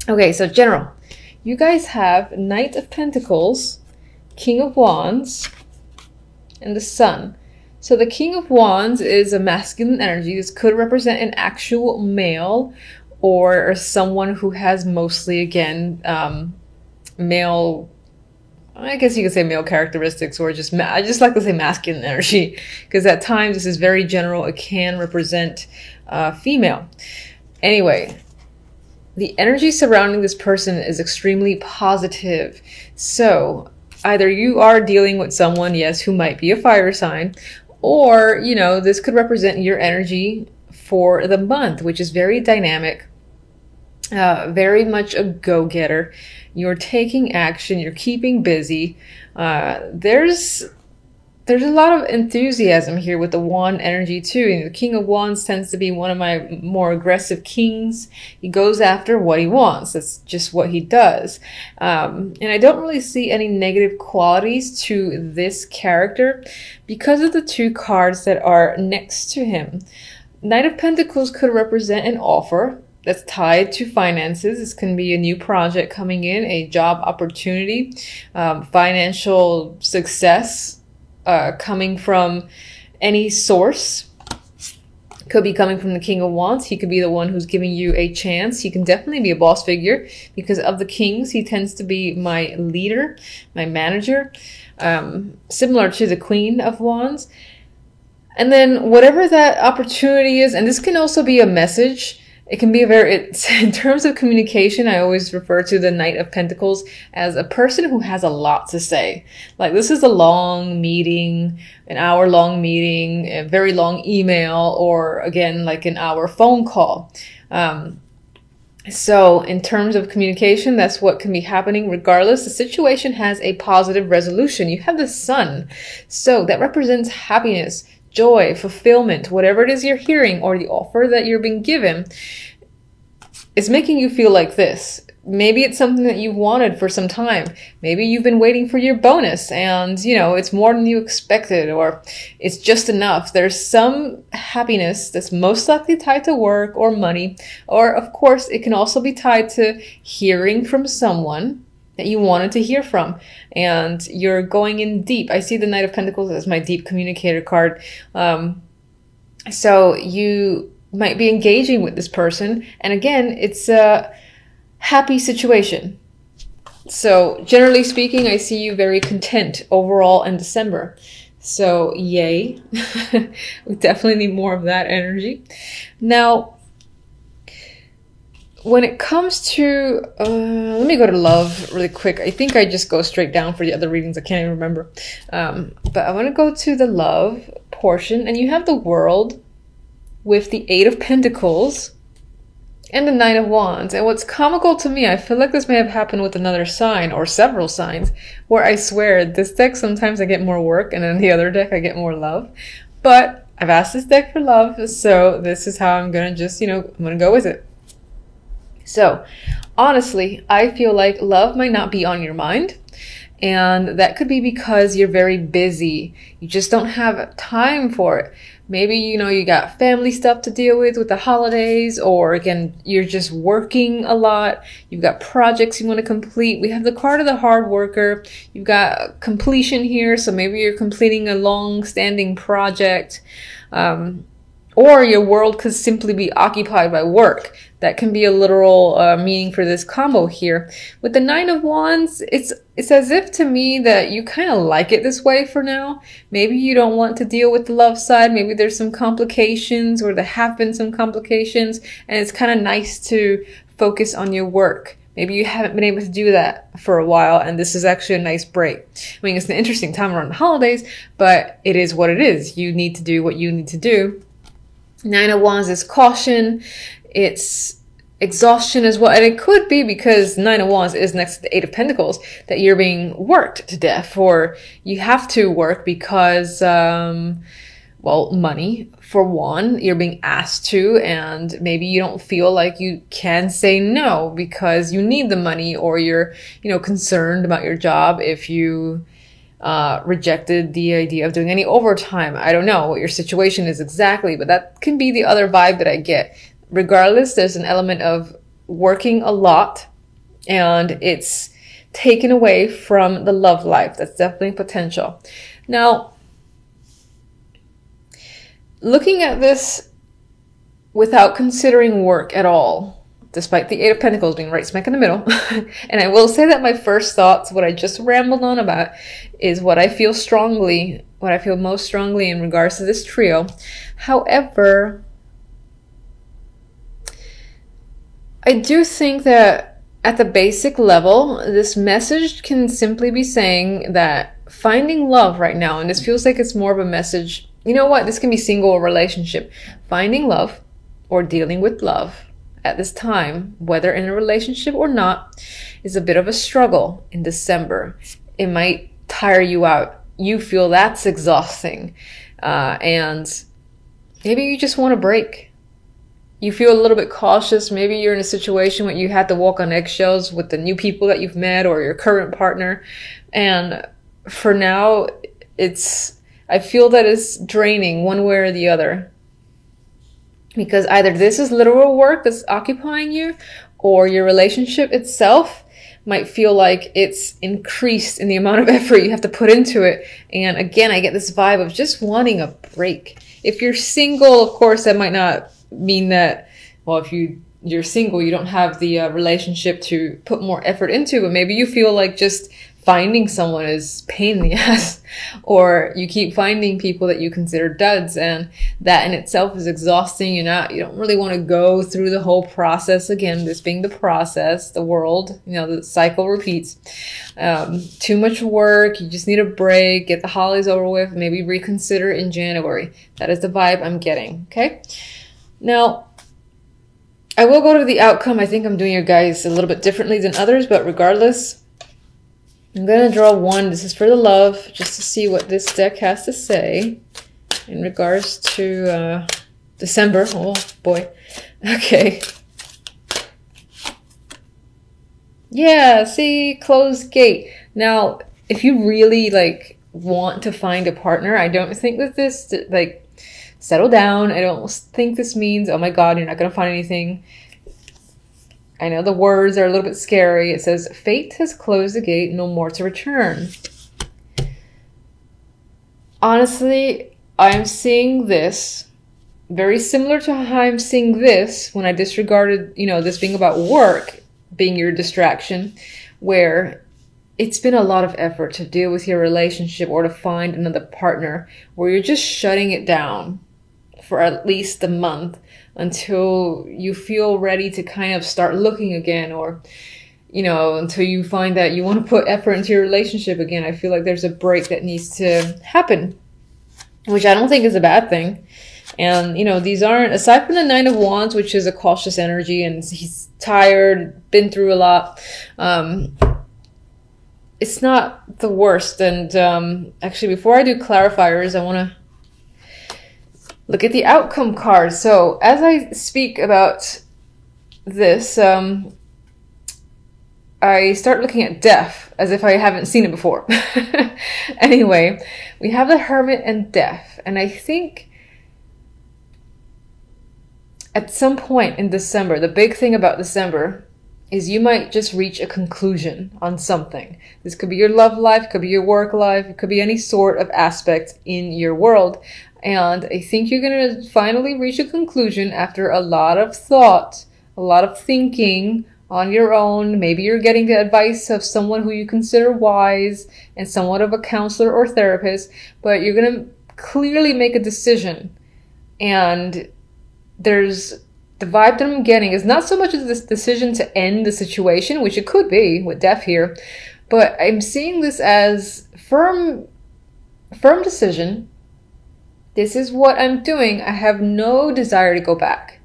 Okay, so general. You guys have Knight of Pentacles, King of Wands, and the Sun. So the King of Wands is a masculine energy. This could represent an actual male or someone who has mostly, again, male, I guess you could say male characteristics, or just, I just like to say masculine energy, because at times this is very general. It can represent female. Anyway, the energy surrounding this person is extremely positive. So either you are dealing with someone, yes, who might be a fire sign, or, you know, this could represent your energy for the month, which is very dynamic, very much a go-getter. You're taking action, you're keeping busy. There's a lot of enthusiasm here with the wand energy too. And the King of Wands tends to be one of my more aggressive kings. He goes after what he wants. That's just what he does. And I don't really see any negative qualities to this character because of the two cards that are next to him. Knight of Pentacles could represent an offer that's tied to finances. This can be a new project coming in, a job opportunity, financial success coming from any source. Could be coming from the King of Wands. He could be the one who's giving you a chance. He can definitely be a boss figure because of the kings. He tends to be my leader, my manager, similar to the Queen of Wands. And then whatever that opportunity is, and this can also be a message. It can be in terms of communication, I always refer to the Knight of Pentacles as a person who has a lot to say. Like, this is a long meeting, an hour-long meeting, a very long email, or again, like an hour phone call. So in terms of communication, that's what can be happening. Regardless, the situation has a positive resolution. You have the Sun. So that represents happiness, joy, fulfillment, whatever it is you're hearing or the offer that you're being given is making you feel like this. Maybe it's something that you've wanted for some time. Maybe you've been waiting for your bonus and, you know, it's more than you expected, or it's just enough. There's some happiness that's most likely tied to work or money, or of course it can also be tied to hearing from someone that you wanted to hear from, and you're going in deep. I see the Knight of Pentacles as my deep communicator card. So you might be engaging with this person, and again, it's a happy situation. So generally speaking, I see you very content overall in December. So yay. We definitely need more of that energy. Now, when it comes to, let me go to love really quick. I think I just go straight down for the other readings. I can't even remember. But I want to go to the love portion. And you have the World with the Eight of Pentacles and the Nine of Wands. And what's comical to me, I feel like this may have happened with another sign or several signs, where I swear this deck, sometimes I get more work and then the other deck I get more love. But I've asked this deck for love, so this is how I'm going to just, you know, I'm going to go with it. So, honestly, I feel like love might not be on your mind, and that could be because you're very busy. You just don't have time for it. Maybe, you know, you got family stuff to deal with the holidays, or again, you're just working a lot. You've got projects you want to complete. We have the card of the hard worker. You've got completion here, so maybe you're completing a long-standing project. Or your world could simply be occupied by work. That can be a literal meaning for this combo here. With the Nine of Wands, it's as if to me that you kind of like it this way for now. Maybe you don't want to deal with the love side. Maybe there's some complications, or there have been some complications, and it's kind of nice to focus on your work. Maybe you haven't been able to do that for a while, and this is actually a nice break. I mean, it's an interesting time around the holidays, but it is what it is. You need to do what you need to do. Nine of Wands is caution. It's exhaustion as well. And it could be because Nine of Wands is next to the Eight of Pentacles that you're being worked to death, or you have to work because, well, money for one, you're being asked to, and maybe you don't feel like you can say no because you need the money, or you're, you know, concerned about your job if you rejected the idea of doing any overtime. I don't know what your situation is exactly, but that can be the other vibe that I get. Regardless, there's an element of working a lot and it's taken away from the love life. That's definitely potential. Now, looking at this without considering work at all, despite the Eight of Pentacles being right smack in the middle, and I will say that my first thoughts, what I just rambled on about, is what I feel strongly, what I feel most strongly in regards to this trio. However, I do think that at the basic level, this message can simply be saying that finding love right now, and this feels like it's more of a message, you know what, this can be single or relationship. Finding love or dealing with love at this time, whether in a relationship or not, is a bit of a struggle in December. It might tire you out. You feel that's exhausting. And maybe you just want a break. You feel a little bit cautious. Maybe you're in a situation where you had to walk on eggshells with the new people that you've met or your current partner. And for now, I feel that it's draining one way or the other. Because either this is literal work that's occupying you, or your relationship itself might feel like it's increased in the amount of effort you have to put into it. And again, I get this vibe of just wanting a break. If you're single, of course, that might not mean that, well, if you're single, you don't have the relationship to put more effort into, but maybe you feel like just finding someone is pain in the ass, or you keep finding people that you consider duds, and that in itself is exhausting. You don't really want to go through the whole process again, this being the process, the world, the cycle repeats. Too much work, you just need a break, get the holidays over with, maybe reconsider in January. That is the vibe I'm getting, okay? Now, I will go to the outcome. I think I'm doing your guys a little bit differently than others, but regardless, I'm going to draw one. This is for the love, just to see what this deck has to say in regards to December. Oh, boy. Okay. Yeah, see, closed gate. Now, if you really, want to find a partner, I don't think that this, settle down. I don't think this means, oh my God, you're not going to find anything. I know the words are a little bit scary. It says, fate has closed the gate, no more to return. Honestly, I'm seeing this very similar to how I'm seeing this when I disregarded, this being about work, being your distraction, where it's been a lot of effort to deal with your relationship or to find another partner, where you're just shutting it down for at least a month until you feel ready to kind of start looking again, or, until you find that you want to put effort into your relationship again. I feel like there's a break that needs to happen, which I don't think is a bad thing. And, these aren't, aside from the Nine of Wands, which is a cautious energy, and he's tired, been through a lot, it's not the worst. And actually, before I do clarifiers, I want to look at the outcome card. So as I speak about this, I start looking at death as if I haven't seen it before. Anyway, we have the Hermit and death. And I think at some point in December, the big thing about December is you might just reach a conclusion on something. This could be your love life, could be your work life, it could be any sort of aspect in your world. And I think you're going to finally reach a conclusion after a lot of thought, a lot of thinking on your own. Maybe you're getting the advice of someone who you consider wise and somewhat of a counselor or therapist, but you're going to clearly make a decision. And there's the vibe that I'm getting is not so much as this decision to end the situation, which it could be with death here, but I'm seeing this as firm decision. This is what I'm doing. I have no desire to go back.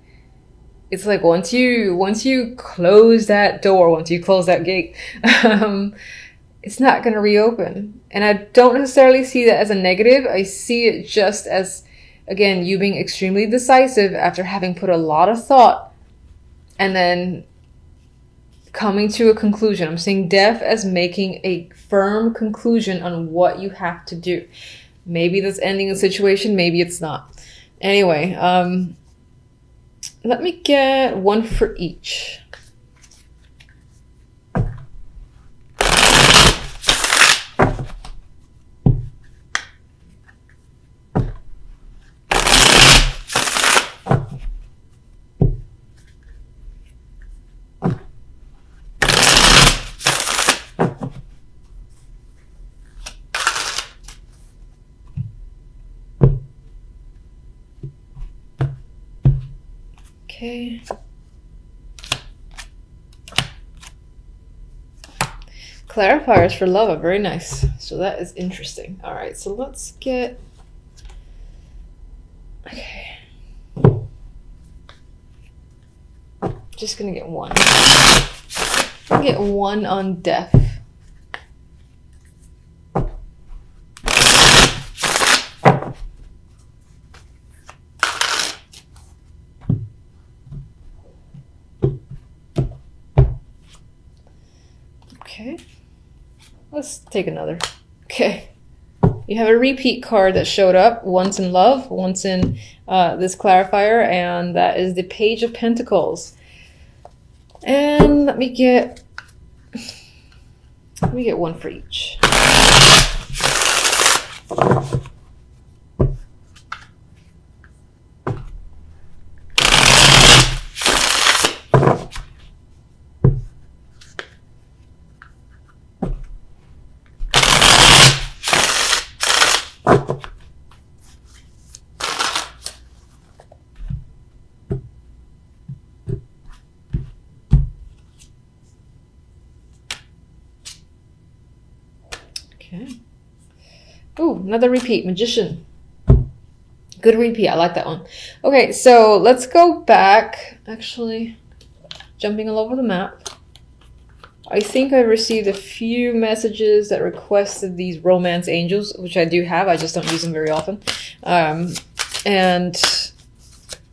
It's like once you close that door, once you close that gate, it's not going to reopen. And I don't necessarily see that as a negative. I see it just as, again, you being extremely decisive after having put a lot of thought and then coming to a conclusion. I'm seeing death as making a firm conclusion on what you have to do. Maybe that's ending a situation, maybe it's not. Anyway, let me get one for each. Okay. Clarifiers for love are very nice. So that is interesting. All right, so let's get... Okay. Just gonna get one. I'll get one on death. Okay. Let's take another. Okay. You have a repeat card that showed up once in love, once in this clarifier, and that is the Page of Pentacles. And let me get one for each. Okay. Ooh, another repeat, Magician. Good repeat, I like that one. Okay, so let's go back. Actually, jumping all over the map. I think I received a few messages that requested these romance angels, which I do have. I just don't use them very often. And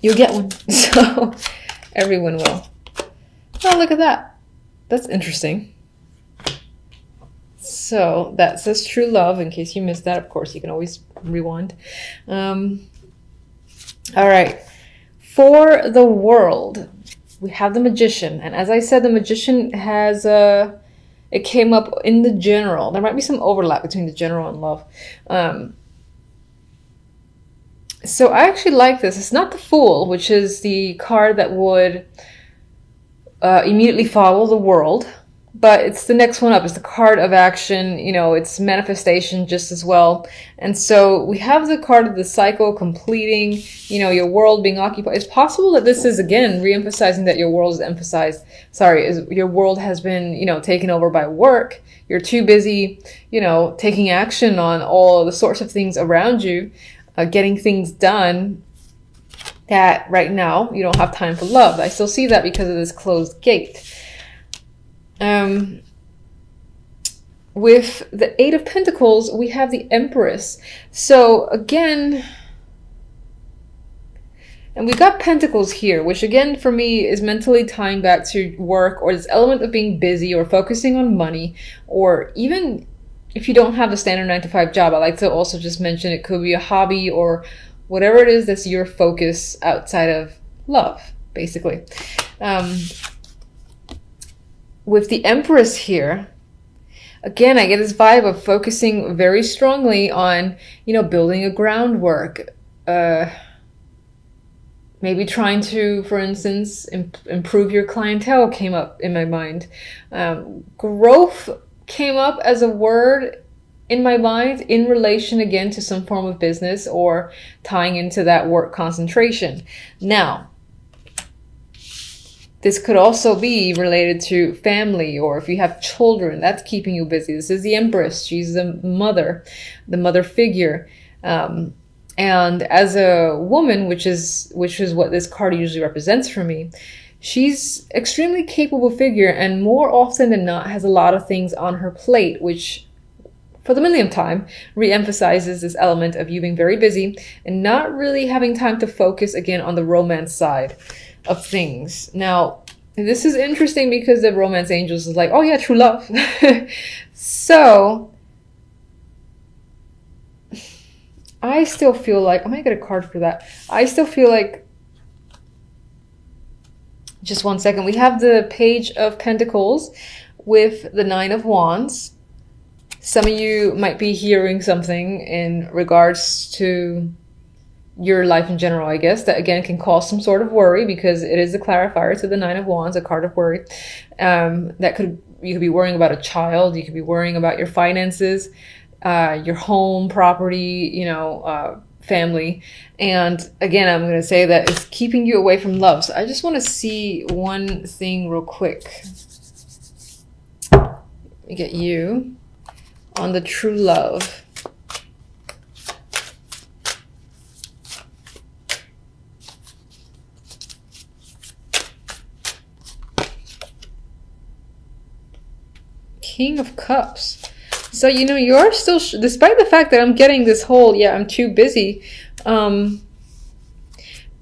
you'll get one. So everyone will. Oh, look at that. That's interesting. So that says true love. In case you missed that, of course, you can always rewind. All right. For the world, we have the Magician. And as I said, the Magician has it came up in the general. There might be some overlap between the general and love. So I actually like this. It's not the Fool, which is the card that would immediately follow the world. But it's the next one up. It's the card of action. You know, it's manifestation just as well. And so we have the card of the cycle completing, you know, your world being occupied. It's possible that this is, again, re-emphasizing that your world is emphasized. Sorry, your world has been, you know, taken over by work. You're too busy, you know, taking action on all the sorts of things around you, getting things done that right now you don't have time for love. I still see that because of this closed gate. With the Eight of Pentacles, we have the Empress. So again, and we got Pentacles here, which again for me is mentally tying back to work or this element of being busy or focusing on money, or even if you don't have the standard 9-to-5 job, I like to also just mention it could be a hobby or whatever it is that's your focus outside of love, basically. With the Empress here, again, I get this vibe of focusing very strongly on, you know, building a groundwork. Maybe trying to, for instance, improve your clientele came up in my mind. Growth came up as a word in my mind in relation, again, to some form of business or tying into that work concentration. Now, this could also be related to family, or if you have children, that's keeping you busy. This is the Empress. She's the mother figure. And as a woman, which is what this card usually represents for me, she's extremely capable figure, and more often than not has a lot of things on her plate, which for the millionth time re-emphasizes this element of you being very busy and not really having time to focus again on the romance side of things. Now, this is interesting because the romance angels is like, oh yeah, true love. So I still feel like, I might get a card for that. I still feel like, just one second, we have the Page of Pentacles with the Nine of Wands. Some of you might be hearing something in regards to your life in general, I guess, that again can cause some sort of worry because it is a clarifier to the Nine of Wands, a card of worry. You could be worrying about a child, you could be worrying about your finances, your home, property, you know, family. And again, I'm going to say that it's keeping you away from love. So I just want to see one thing real quick. Let me get you on the true love. King of Cups. So, you know, you're still, despite the fact that I'm getting this whole, yeah, I'm too busy,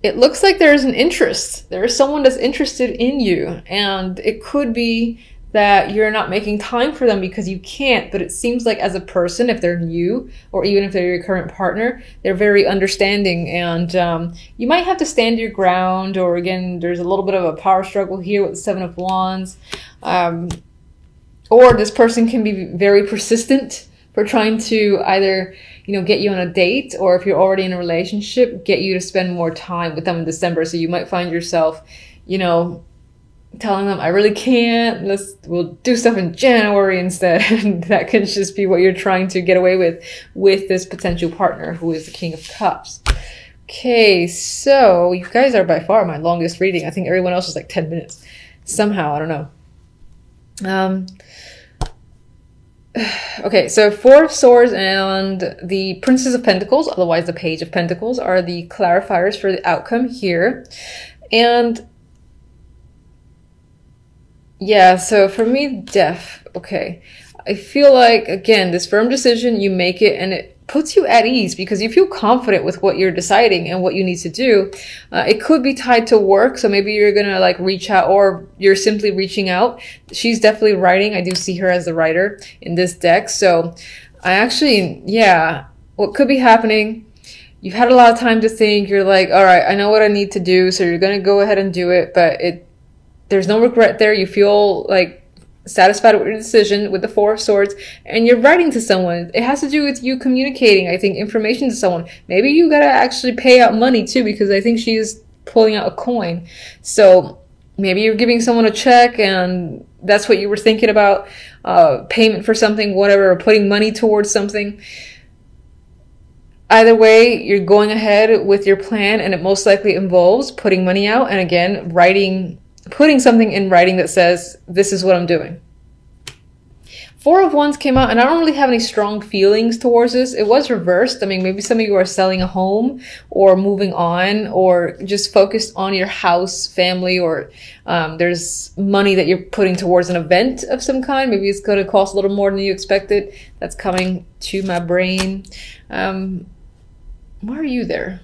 it looks like there's an interest. There is someone that's interested in you. And it could be that you're not making time for them because you can't. But it seems like as a person, if they're new, or even if they're your current partner, they're very understanding. And you might have to stand your ground. Or again, there's a little bit of a power struggle here with the Seven of Wands. Or this person can be very persistent for trying to either, you know, get you on a date, or if you're already in a relationship, get you to spend more time with them in December. So you might find yourself, you know, telling them, I really can't, we'll do stuff in January instead. And that can just be what you're trying to get away with this potential partner who is the King of Cups. Okay, so you guys are by far my longest reading. I think everyone else is like 10 minutes. Somehow, I don't know. Okay, so Four of Swords and the Princess of Pentacles, otherwise the Page of Pentacles, are the clarifiers for the outcome here. And yeah, so for me, death. Okay, I feel like, again, this firm decision, you make it and it puts you at ease because you feel confident with what you're deciding and what you need to do. It could be tied to work, so maybe you're gonna like reach out, or you're simply reaching out. She's definitely writing. I do see her as the writer in this deck. So I actually, yeah, what could be happening, you've had a lot of time to think. You're like, all right, I know what I need to do, so you're gonna go ahead and do it, but there's no regret there. You feel like satisfied with your decision with the Four of Swords, and you're writing to someone. It has to do with you communicating, I think, information to someone. Maybe you gotta actually pay out money too, because I think she's pulling out a coin. So maybe you're giving someone a check and that's what you were thinking about, payment for something, whatever, or putting money towards something. Either way, you're going ahead with your plan, and it most likely involves putting money out and, again, putting something in writing that says, this is what I'm doing. Four of Wands came out, and I don't really have any strong feelings towards this. It was reversed. I mean, maybe some of you are selling a home or moving on, or just focused on your house, family, or there's money that you're putting towards an event of some kind. Maybe it's going to cost a little more than you expected. That's coming to my brain. Why are you there?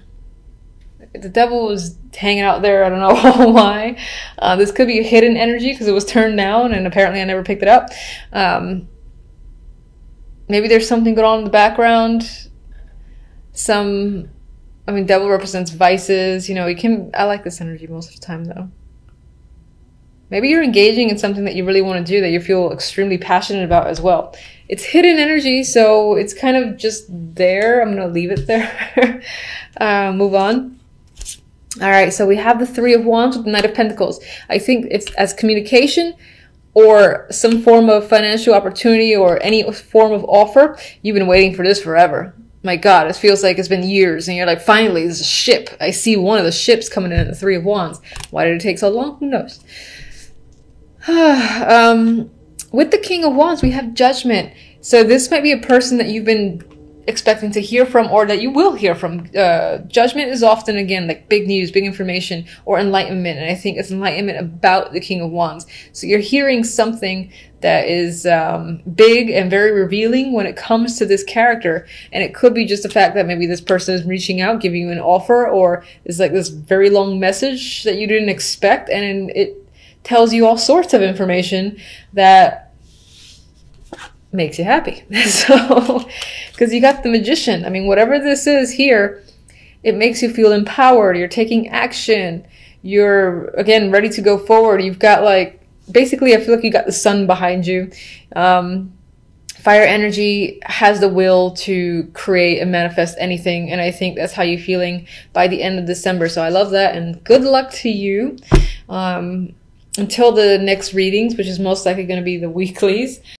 The Devil was hanging out there. I don't know why. This could be a hidden energy because it was turned down and apparently I never picked it up. Maybe there's something going on in the background. I mean, Devil represents vices. You know, I like this energy most of the time though. Maybe you're engaging in something that you really want to do, that you feel extremely passionate about as well. It's hidden energy, so it's kind of just there. I'm going to leave it there. Move on. All right, so we have the Three of Wands with the Knight of Pentacles. I think it's as communication or some form of financial opportunity or any form of offer. You've been waiting for this forever. My God, it feels like it's been years, and you're like, finally, there's a ship. I see one of the ships coming in at the Three of Wands. Why did it take so long? Who knows? With the King of Wands, we have Judgment. So this might be a person that you've been expecting to hear from, or that you will hear from. Judgment is often, again, like big news, big information, or enlightenment. And I think it's enlightenment about the King of Wands. So you're hearing something that is big and very revealing when it comes to this character. And it could be just the fact that maybe this person is reaching out, giving you an offer, or it's like this very long message that you didn't expect. And it tells you all sorts of information that makes you happy. So, because you got the Magician. I mean, whatever this is here, it makes you feel empowered. You're taking action. You're, again, ready to go forward. You've got, like, basically, I feel like you got the sun behind you. Fire energy has the will to create and manifest anything. And I think that's how you're feeling by the end of December. So I love that. And good luck to you. Until the next readings, which is most likely going to be the weeklies.